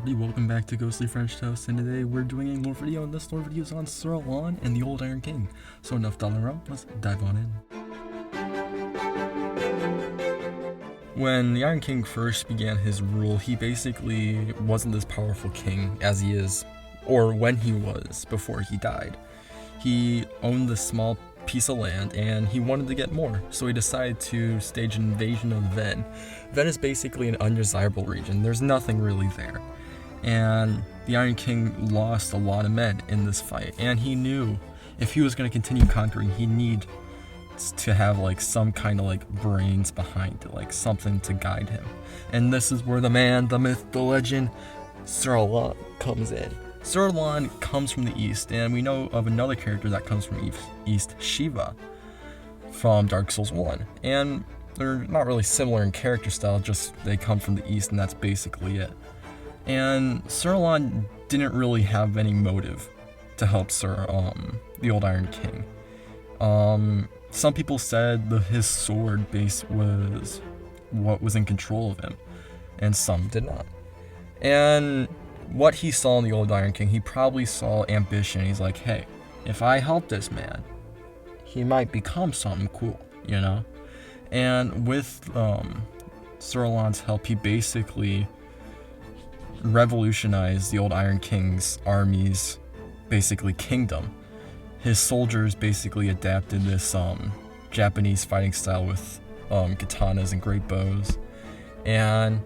everybody, welcome back to Ghostly French Toast, and today we're doing a lore video, and this lore video is on Sir Alonne and the Old Iron King. So enough dollar around, let's dive on in. When the Iron King first began his rule, he basically wasn't this powerful king as he is, or when he was, before he died. He owned this small piece of land and he wanted to get more, so he decided to stage an invasion of Ven. Ven is basically an undesirable region. There's nothing really there, and the Iron King lost a lot of men in this fight, and he knew if he was going to continue conquering, he needed to have like some kind of like brains behind it, like something to guide him. And this is where the man, the myth, the legend, Sir Alonne comes in. Sir Alonne comes from the east, and we know of another character that comes from east, Shiva, from Darksouls 1. And they're not really similar in character style, just they come from the east, and that's basically it. And Sir Alonne didn't really have any motive to help the Old Iron King. Some people said his sword base was what was in control of him, and some did not. And what he saw in the Old Iron King, he probably saw ambition. He's like, hey, if I help this man, he might become something cool, you know? And with Sir Alonne's help, he basically revolutionized the Old Iron King's army's basically kingdom. His soldiers basically adapted this Japanese fighting style with katanas and great bows. And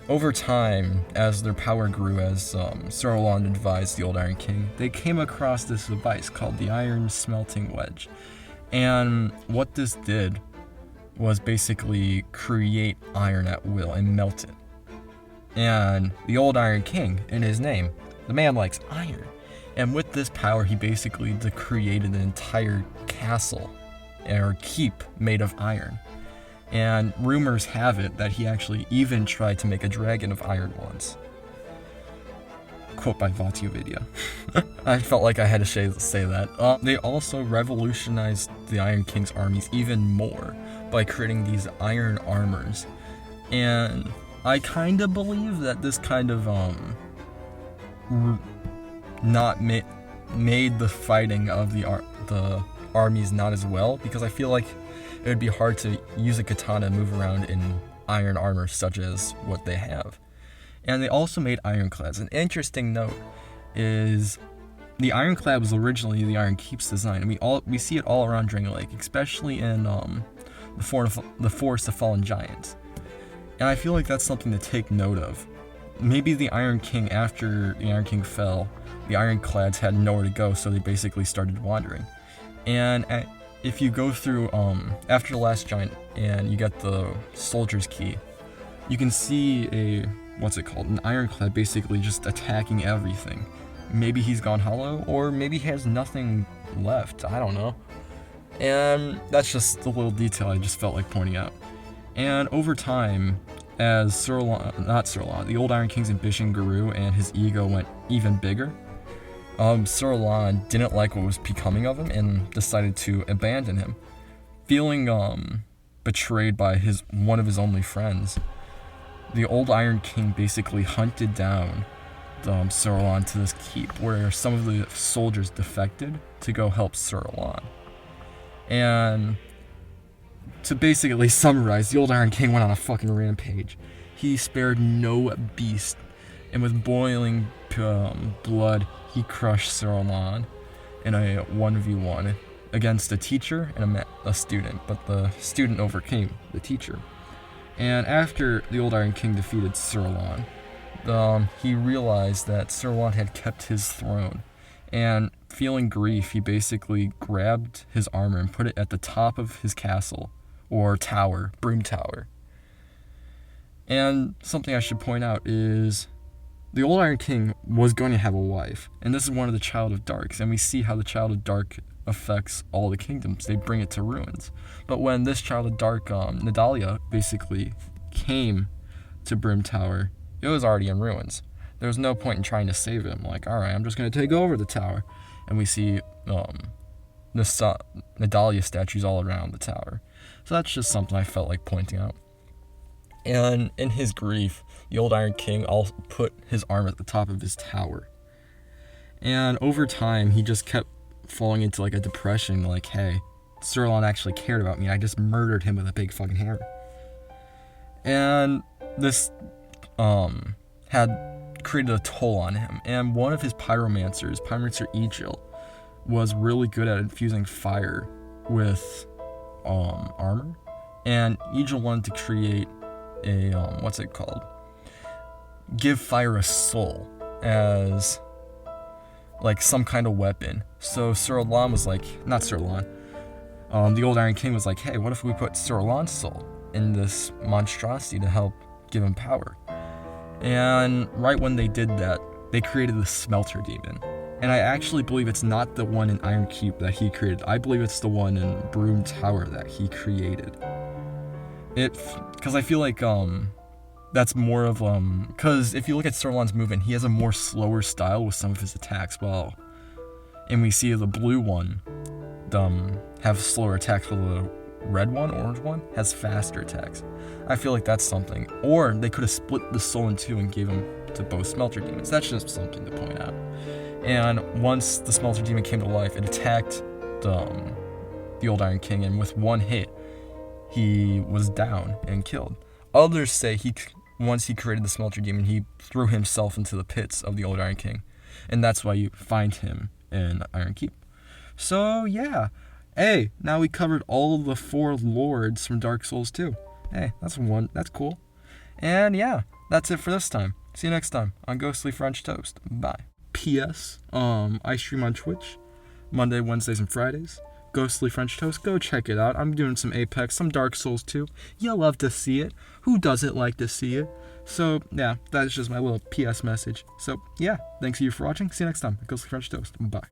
over time, as their power grew, as Sir Alonne advised the Old Iron King, they came across this device called the Smelting Wedge. And what this did was basically create iron at will and melt it. And the Old Iron King, in his name, the man likes iron. And with this power, he basically created an entire castle, or keep, made of iron. And rumors have it that he actually even tried to make a dragon of iron once. Quote by Vatio Video. I felt like I had to say that. They also revolutionized the Iron King's armies even more by creating these iron armors. And I kind of believe that this kind of made the fighting of the armies not as well, because I feel like it would be hard to use a katana and move around in iron armor such as what they have. And they also made Ironclads. An interesting note is the Ironclad was originally the Iron Keep's design, and we see it all around Dragon Lake, especially in the Forest of Fallen Giants. And I feel like that's something to take note of. Maybe the Iron King, after the Iron King fell, the Ironclads had nowhere to go, so they basically started wandering. And if you go through after the last giant and you get the soldier's key, you can see an ironclad basically just attacking everything. Maybe he's gone hollow, or maybe he has nothing left, I don't know. And that's just a little detail I just felt like pointing out. And over time, as the Old Iron King's ambition grew and his ego went even bigger, Sir Alonne didn't like what was becoming of him and decided to abandon him. Feeling betrayed by one of his only friends, the Old Iron King basically hunted down Sir Alonne to this keep, where some of the soldiers defected to go help Sir Alonne. And to basically summarize, the Old Iron King went on a fucking rampage. He spared no beast, and with boiling blood, he crushed Sir Alonne in a 1v1 against a teacher and a student, but the student overcame the teacher. And after the Old Iron King defeated Sir Alonne, he realized that Sir Alonne had kept his throne, and feeling grief, he basically grabbed his armor and put it at the top of his castle, or tower, Broom Tower. And something I should point out is the Old Iron King was going to have a wife, and this is one of the Child of Darks, and we see how the Child of Dark affects all the kingdoms. They bring it to ruins. But when this Child of Dark, Nadalia, basically came to Brim Tower, it was already in ruins. There was no point in trying to save him. Like, alright, I'm just going to take over the tower. And we see Nadalia statues all around the tower. So that's just something I felt like pointing out. And in his grief, the old Iron King put his arm at the top of his tower. And over time, he just kept falling into like a depression, like, hey, Sir Alonne actually cared about me. I just murdered him with a big fucking hammer. And this had created a toll on him. And one of his pyromancer Egil, was really good at infusing fire with armor. And Egil wanted to create a, what's it called? Give fire a soul as like some kind of weapon. So Sir Alonne was like, not Sir Alonne, the old Iron King was like, hey, what if we put Sir Alonne's soul in this monstrosity to help give him power? And right when they did that, they created the Smelter Demon. And I actually believe it's not the one in Iron Keep that he created. I believe it's the one in Broom Tower that he created. Because I feel like that's more of because if you look at Sir Alonne's movement, he has a more slower style with some of his attacks. And we see the blue one have slower attacks, while the red one, orange one, has faster attacks. I feel like that's something. Or they could have split the soul in two and gave him to both Smelter Demons. That's just something to point out. And once the Smelter Demon came to life, it attacked the old Iron King, and with one hit, he was down and killed. Others say once he created the Smelter Demon, he threw himself into the pits of the old Iron King, and that's why you find him in Iron Keep. So yeah, hey, now we covered all the 4 lords from Dark Souls 2. Hey, that's cool. And yeah, that's it for this time. See you next time on Ghostly French Toast. Bye. P.S. I stream on Twitch Monday, Wednesdays, and Fridays. Ghostly French Toast. Go check it out. I'm doing some Apex, some Dark Souls 2. You'll love to see it. Who doesn't like to see it? So, yeah, that's just my little PS message. So, yeah, thanks to you for watching. See you next time. Ghostly French Toast. Bye.